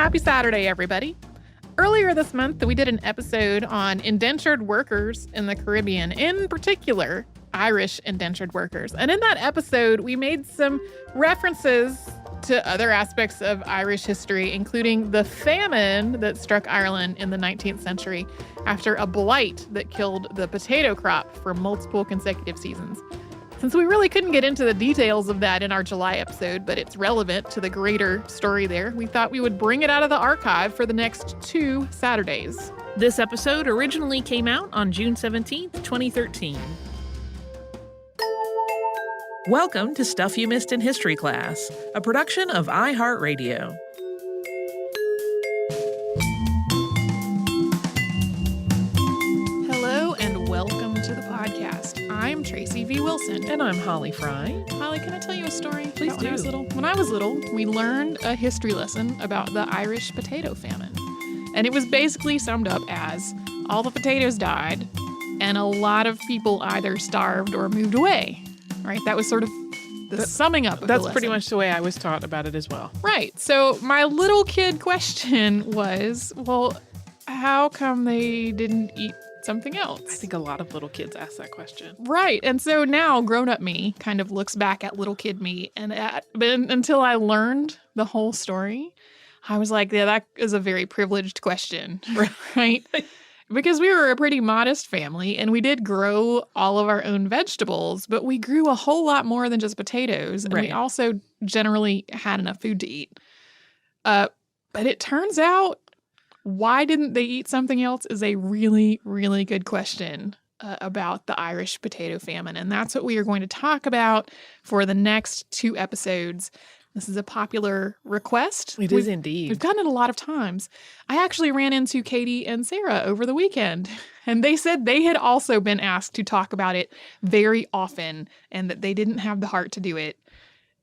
Happy Saturday, everybody. Earlier this month, we did an episode on indentured workers in the Caribbean, in particular, Irish indentured workers. And in that episode, we made some references to other aspects of Irish history, including the famine that struck Ireland in the 19th century after a blight that killed the potato crop for multiple consecutive seasons. Since we really couldn't get into the details of that in our July episode, but it's relevant to the greater story there, we thought we would bring it out of the archive for the next 2 Saturdays. This episode originally came out on June 17th, 2013. Welcome to Stuff You Missed in History Class, a production of iHeartRadio. Hello and welcome to the podcast. I'm Tracy V. Wilson. And I'm Holly Fry. Holly, can I tell you a story? Please do. When I was little, we learned a history lesson about the Irish potato famine. And it was basically summed up as all the potatoes died and a lot of people either starved or moved away. Right? That was sort of the summing up of the lesson. That's pretty much the way I was taught about it as well. Right. So my little kid question was, well, how come they didn't eat something else? I think a lot of little kids ask that question. Right. And so now grown-up me kind of looks back at little kid me, but until I learned the whole story, I was like, yeah, that is a very privileged question, right? Because we were a pretty modest family and we did grow all of our own vegetables, but we grew a whole lot more than just potatoes. And we also generally had enough food to eat. But it turns out, why didn't they eat something else is a really, really good question about the Irish potato famine. And that's what we are going to talk about for the next 2 episodes. This is a popular request. It is indeed. We've gotten it a lot of times. I actually ran into Katie and Sarah over the weekend, and they said they had also been asked to talk about it very often and that they didn't have the heart to do it.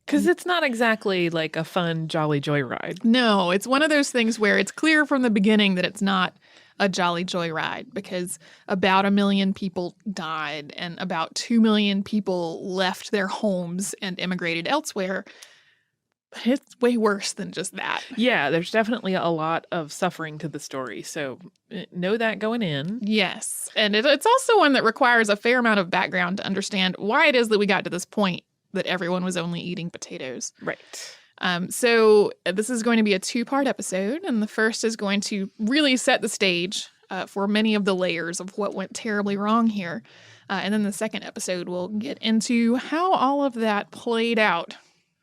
Because it's not exactly like a fun, jolly joyride. No, it's one of those things where it's clear from the beginning that it's not a jolly joyride because about 1 million people died and about 2 million people left their homes and immigrated elsewhere. But it's way worse than just that. Yeah, there's definitely a lot of suffering to the story. So know that going in. Yes. And it's also one that requires a fair amount of background to understand why it is that we got to this point that everyone was only eating potatoes. Right. So this is going to be a 2-part episode. And the first is going to really set the stage for many of the layers of what went terribly wrong here. And then the second episode will get into how all of that played out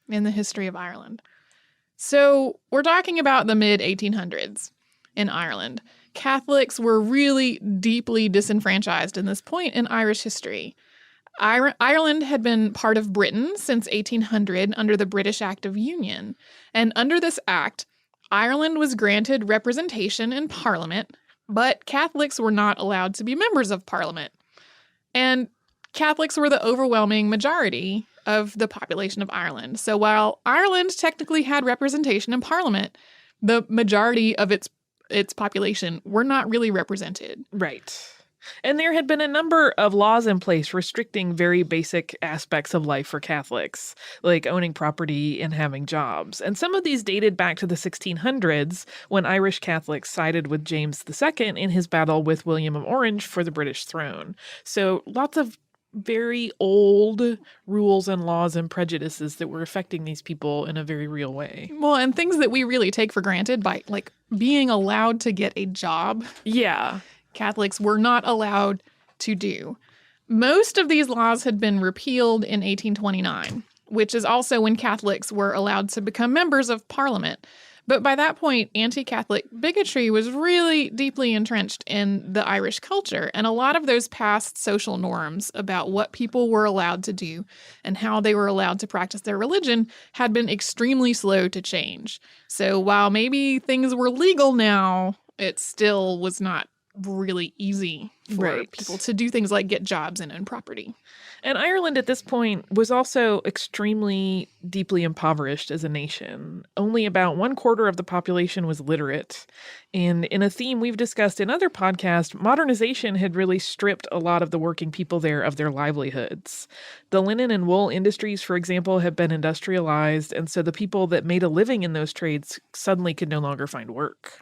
in the history of Ireland. So we're talking about the mid-1800s in Ireland. Catholics were really deeply disenfranchised in this point in Irish history. Ireland had been part of Britain since 1800 under the British Act of Union. And under this act, Ireland was granted representation in Parliament, but Catholics were not allowed to be members of Parliament. And Catholics were the overwhelming majority of the population of Ireland. So while Ireland technically had representation in Parliament, the majority of its population were not really represented. Right. And there had been a number of laws in place restricting very basic aspects of life for Catholics, like owning property and having jobs. And some of these dated back to the 1600s, when Irish Catholics sided with James II in his battle with William of Orange for the British throne. So lots of very old rules and laws and prejudices that were affecting these people in a very real way. Well, and things that we really take for granted by, like, being allowed to get a job. Yeah. Catholics were not allowed to do. Most of these laws had been repealed in 1829, which is also when Catholics were allowed to become members of Parliament. But by that point, anti-Catholic bigotry was really deeply entrenched in the Irish culture, and a lot of those past social norms about what people were allowed to do and how they were allowed to practice their religion had been extremely slow to change. So while maybe things were legal now, it still was not really easy for people to do things like get jobs and own property. And Ireland at this point was also extremely deeply impoverished as a nation. Only about 1/4 of the population was literate. And in a theme we've discussed in other podcasts, modernization had really stripped a lot of the working people there of their livelihoods. The linen and wool industries, for example, have been industrialized, and so the people that made a living in those trades suddenly could no longer find work.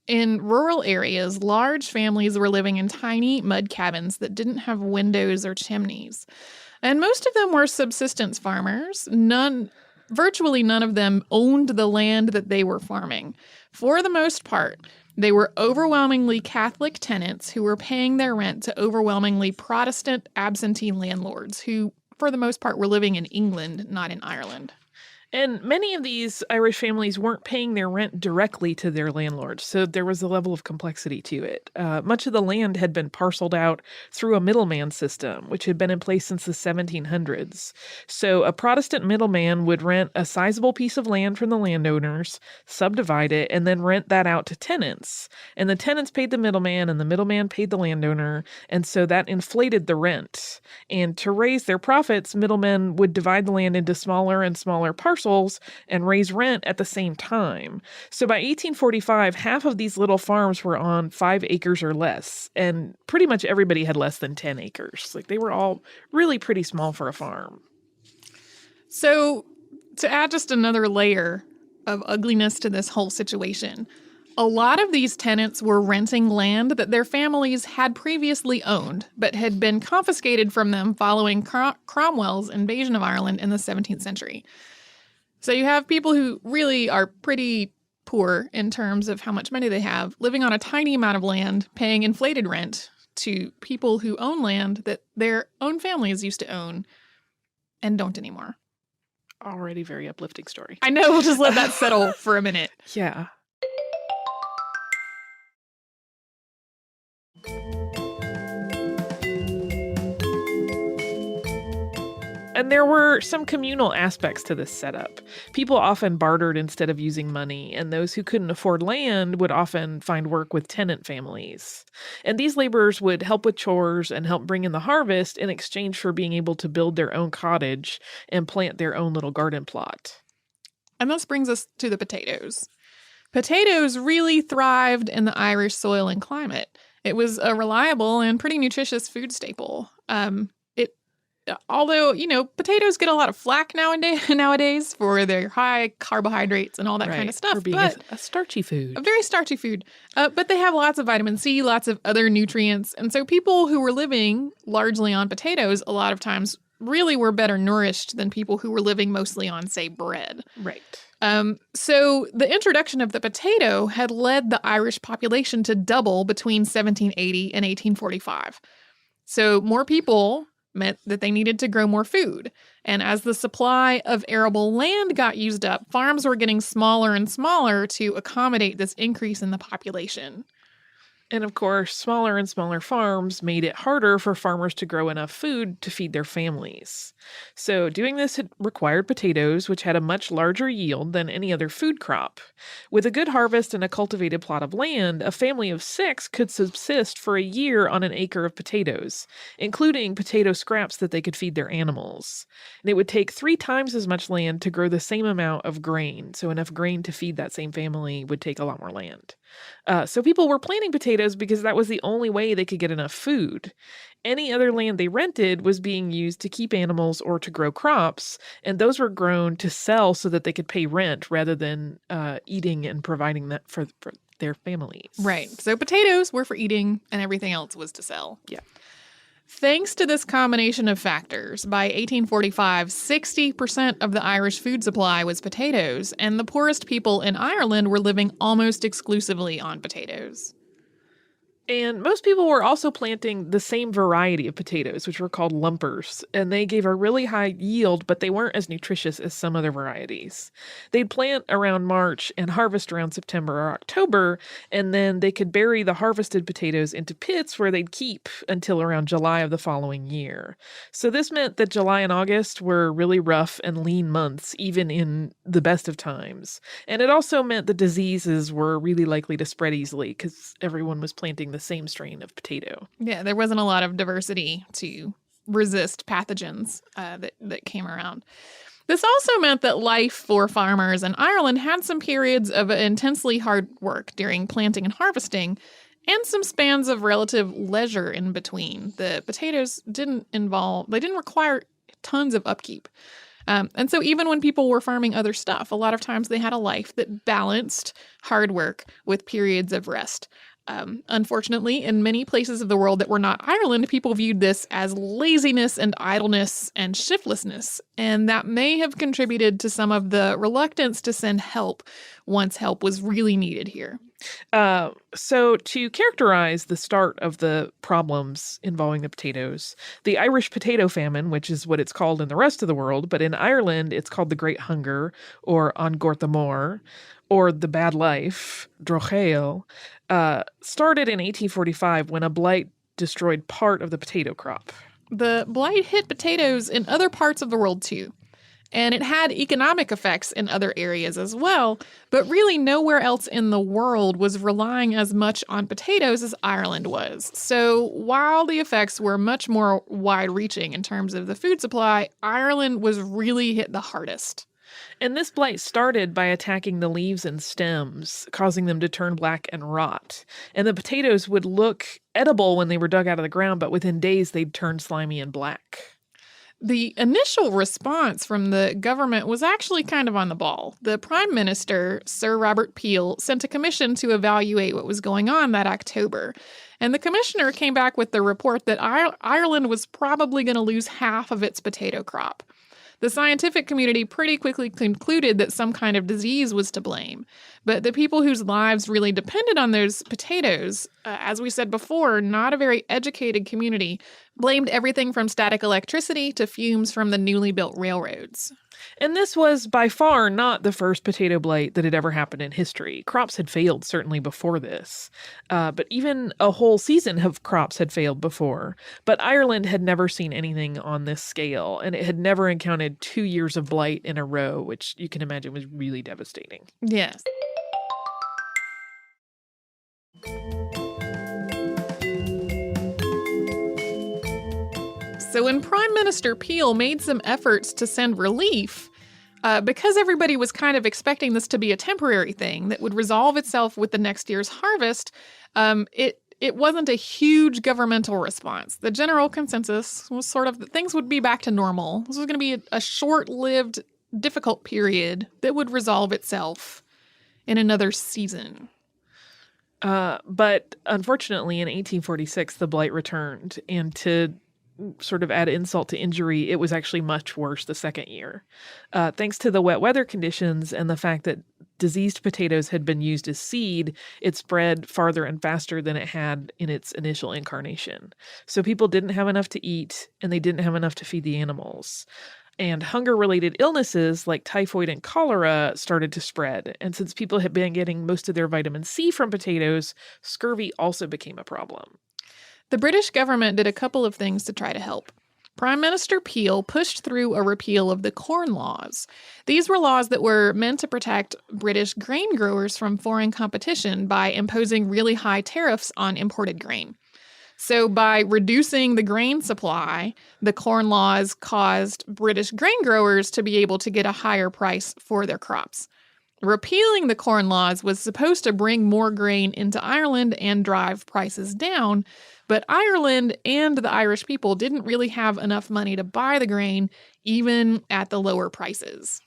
In rural areas, large families were living in tiny mud cabins that didn't have windows or chimneys. And most of them were subsistence farmers. Virtually none of them owned the land that they were farming. For the most part, they were overwhelmingly Catholic tenants who were paying their rent to overwhelmingly Protestant absentee landlords who, for the most part, were living in England, not in Ireland. And many of these Irish families weren't paying their rent directly to their landlords, so there was a level of complexity to it. Much of the land had been parceled out through a middleman system, which had been in place since the 1700s. So a Protestant middleman would rent a sizable piece of land from the landowners, subdivide it, and then rent that out to tenants. And the tenants paid the middleman, and the middleman paid the landowner, and so that inflated the rent. And to raise their profits, middlemen would divide the land into smaller and smaller parcels and raise rent at the same time. So by 1845, half of these little farms were on 5 acres or less, and pretty much everybody had less than 10 acres. Like, they were all really pretty small for a farm. So to add just another layer of ugliness to this whole situation, a lot of these tenants were renting land that their families had previously owned, but had been confiscated from them following Cromwell's invasion of Ireland in the 17th century. So you have people who really are pretty poor in terms of how much money they have, living on a tiny amount of land, paying inflated rent to people who own land that their own families used to own and don't anymore. Already very uplifting story. I know, we'll just let that settle for a minute. Yeah. And there were some communal aspects to this setup. People often bartered instead of using money, and those who couldn't afford land would often find work with tenant families. And these laborers would help with chores and help bring in the harvest in exchange for being able to build their own cottage and plant their own little garden plot. And this brings us to the potatoes. Potatoes really thrived in the Irish soil and climate. It was a reliable and pretty nutritious food staple. Although, potatoes get a lot of flack nowadays for their high carbohydrates and all that kind of stuff. For being a starchy food. A very starchy food. But they have lots of vitamin C, lots of other nutrients. And so people who were living largely on potatoes a lot of times really were better nourished than people who were living mostly on, say, bread. Right. So the introduction of the potato had led the Irish population to double between 1780 and 1845. So more people meant that they needed to grow more food. And as the supply of arable land got used up, farms were getting smaller and smaller to accommodate this increase in the population. And of course, smaller and smaller farms made it harder for farmers to grow enough food to feed their families. So doing this had required potatoes, which had a much larger yield than any other food crop. With a good harvest and a cultivated plot of land, a family of 6 could subsist for a year on an acre of potatoes, including potato scraps that they could feed their animals. And it would take 3 times as much land to grow the same amount of grain. So enough grain to feed that same family would take a lot more land. So people were planting potatoes because that was the only way they could get enough food. Any other land they rented was being used to keep animals or to grow crops, and those were grown to sell so that they could pay rent rather than eating and providing that for their families. Right. So potatoes were for eating and everything else was to sell. Yeah. Thanks to this combination of factors, by 1845, 60% of the Irish food supply was potatoes, and the poorest people in Ireland were living almost exclusively on potatoes. And most people were also planting the same variety of potatoes, which were called lumpers, and they gave a really high yield, but they weren't as nutritious as some other varieties. They'd plant around March and harvest around September or October, and then they could bury the harvested potatoes into pits where they'd keep until around July of the following year. So this meant that July and August were really rough and lean months, even in the best of times. And it also meant the diseases were really likely to spread easily because everyone was planting the the same strain of potato. Yeah, there wasn't a lot of diversity to resist pathogens that came around. This also meant that life for farmers in Ireland had some periods of intensely hard work during planting and harvesting, and some spans of relative leisure in between. The potatoes didn't require tons of upkeep. And so even when people were farming other stuff, a lot of times they had a life that balanced hard work with periods of rest. Unfortunately, in many places of the world that were not Ireland, people viewed this as laziness and idleness and shiftlessness, and that may have contributed to some of the reluctance to send help once help was really needed here. So to characterize the start of the problems involving the potatoes, the Irish potato famine, which is what it's called in the rest of the world, but in Ireland it's called the Great Hunger, or An Gorta Mór, or the Bad Life, Drochail, started in 1845 when a blight destroyed part of the potato crop. The blight hit potatoes in other parts of the world too. And it had economic effects in other areas as well, but really nowhere else in the world was relying as much on potatoes as Ireland was. So while the effects were much more wide-reaching in terms of the food supply, Ireland was really hit the hardest. And this blight started by attacking the leaves and stems, causing them to turn black and rot. And the potatoes would look edible when they were dug out of the ground, but within days they'd turn slimy and black. The initial response from the government was actually kind of on the ball. The Prime Minister, Sir Robert Peel, sent a commission to evaluate what was going on that October. And the commissioner came back with the report that Ireland was probably going to lose half of its potato crop. The scientific community pretty quickly concluded that some kind of disease was to blame. But the people whose lives really depended on those potatoes, as we said before, not a very educated community, blamed everything from static electricity to fumes from the newly built railroads. And this was by far not the first potato blight that had ever happened in history. Crops had failed certainly before this. But even a whole season of crops had failed before. But Ireland had never seen anything on this scale, and it had never encountered 2 years of blight in a row, which you can imagine was really devastating. Yes. So when Prime Minister Peel made some efforts to send relief, because everybody was kind of expecting this to be a temporary thing that would resolve itself with the next year's harvest, it wasn't a huge governmental response. The general consensus was sort of that things would be back to normal. This was going to be a short-lived, difficult period that would resolve itself in another season. But unfortunately, in 1846, the blight returned, and to sort of add insult to injury, it was actually much worse the second year. Thanks to the wet weather conditions and the fact that diseased potatoes had been used as seed, it spread farther and faster than it had in its initial incarnation. So people didn't have enough to eat, and they didn't have enough to feed the animals. And hunger-related illnesses like typhoid and cholera started to spread. And since people had been getting most of their vitamin C from potatoes, scurvy also became a problem. The British government did a couple of things to try to help. Prime Minister Peel pushed through a repeal of the Corn Laws. These were laws that were meant to protect British grain growers from foreign competition by imposing really high tariffs on imported grain. So by reducing the grain supply, the Corn Laws caused British grain growers to be able to get a higher price for their crops. Repealing the Corn Laws was supposed to bring more grain into Ireland and drive prices down, but Ireland and the Irish people didn't really have enough money to buy the grain, even at the lower prices.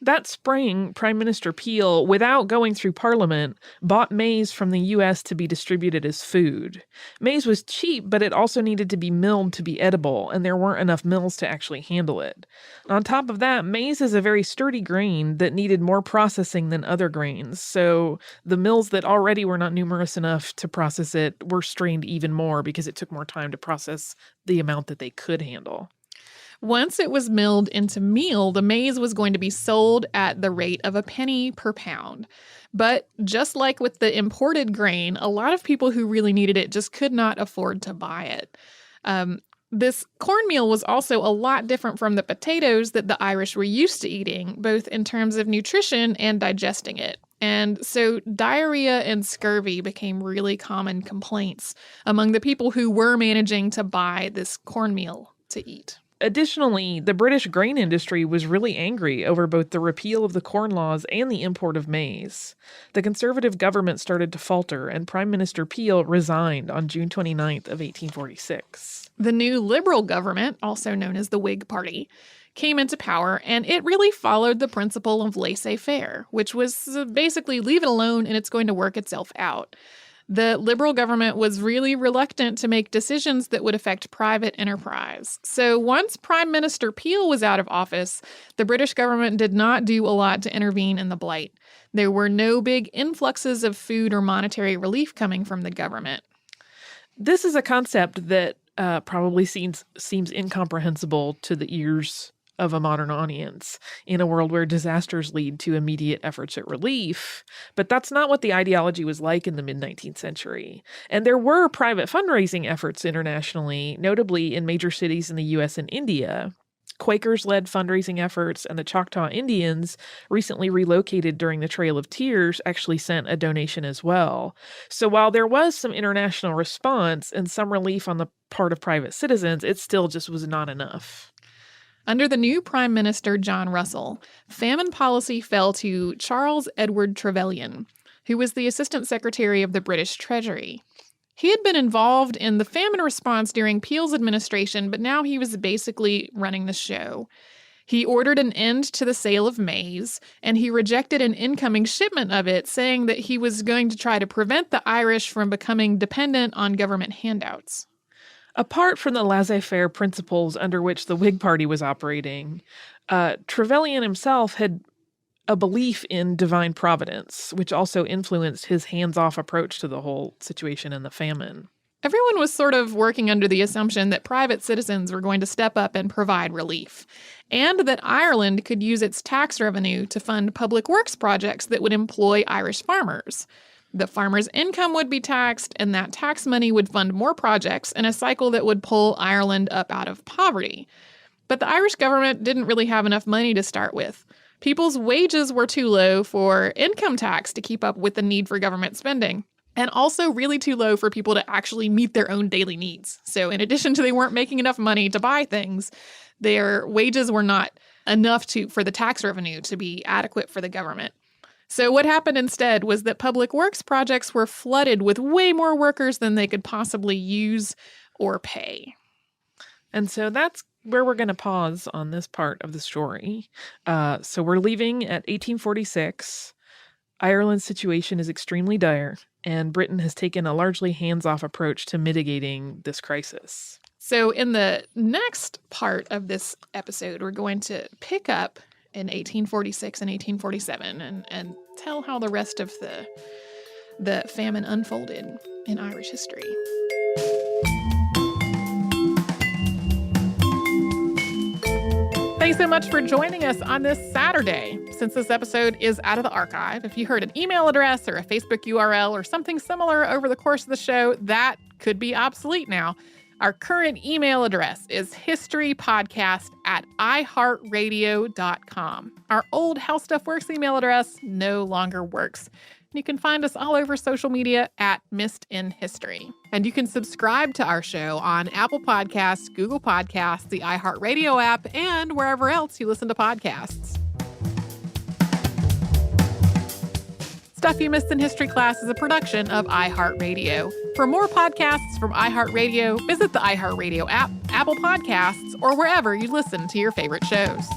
That spring, Prime Minister Peel, without going through Parliament, bought maize from the U.S. to be distributed as food. Maize was cheap, but it also needed to be milled to be edible, and there weren't enough mills to actually handle it. On top of that, maize is a very sturdy grain that needed more processing than other grains, so the mills that already were not numerous enough to process it were strained even more because it took more time to process the amount that they could handle. Once it was milled into meal, the maize was going to be sold at the rate of a penny per pound. But just like with the imported grain, a lot of people who really needed it just could not afford to buy it. This cornmeal was also a lot different from the potatoes that the Irish were used to eating, both in terms of nutrition and digesting it. And so diarrhea and scurvy became really common complaints among the people who were managing to buy this cornmeal to eat. Additionally, the British grain industry was really angry over both the repeal of the Corn Laws and the import of maize. The Conservative government started to falter, and Prime Minister Peel resigned on June 29th of 1846. The new Liberal government, also known as the Whig Party, came into power, and it really followed the principle of laissez-faire, which was basically leave it alone and it's going to work itself out. The Liberal government was really reluctant to make decisions that would affect private enterprise. So once Prime Minister Peel was out of office, the British government did not do a lot to intervene in the blight. There were no big influxes of food or monetary relief coming from the government. This is a concept that probably seems incomprehensible to the ears of a modern audience in a world where disasters lead to immediate efforts at relief. But that's not what the ideology was like in the mid-19th century. And there were private fundraising efforts internationally, notably in major cities in the US and India. Quakers led fundraising efforts, and the Choctaw Indians, recently relocated during the Trail of Tears, actually sent a donation as well. So while there was some international response and some relief on the part of private citizens, it still just was not enough. Under the new Prime Minister John Russell, famine policy fell to Charles Edward Trevelyan, who was the Assistant Secretary of the British Treasury. He had been involved in the famine response during Peel's administration, but now he was basically running the show. He ordered an end to the sale of maize, and he rejected an incoming shipment of it, saying that he was going to try to prevent the Irish from becoming dependent on government handouts. Apart from the laissez-faire principles under which the Whig Party was operating, Trevelyan himself had a belief in divine providence, which also influenced his hands-off approach to the whole situation and the famine. Everyone was sort of working under the assumption that private citizens were going to step up and provide relief, and that Ireland could use its tax revenue to fund public works projects that would employ Irish farmers. The farmers' income would be taxed, and that tax money would fund more projects in a cycle that would pull Ireland up out of poverty. But the Irish government didn't really have enough money to start with. People's wages were too low for income tax to keep up with the need for government spending, and also really too low for people to actually meet their own daily needs. So in addition to they weren't making enough money to buy things, their wages were not enough for the tax revenue to be adequate for the government. So what happened instead was that public works projects were flooded with way more workers than they could possibly use or pay. And so that's where we're going to pause on this part of the story. So we're leaving at 1846. Ireland's situation is extremely dire, and Britain has taken a largely hands-off approach to mitigating this crisis. So in the next part of this episode, we're going to pick up in 1846 and 1847 and tell how the rest of the famine unfolded in Irish history. Thanks so much for joining us on this Saturday. Since this episode is out of the archive, if you heard an email address or a Facebook URL or something similar over the course of the show, that could be obsolete now. Our current email address is historypodcast@iHeartRadio.com. Our old How Stuff Works email address no longer works. You can find us all over social media at Missed in History. And you can subscribe to our show on Apple Podcasts, Google Podcasts, the iHeartRadio app, and wherever else you listen to podcasts. Stuff You Missed in History Class is a production of iHeartRadio. For more podcasts from iHeartRadio, visit the iHeartRadio app, Apple Podcasts, or wherever you listen to your favorite shows.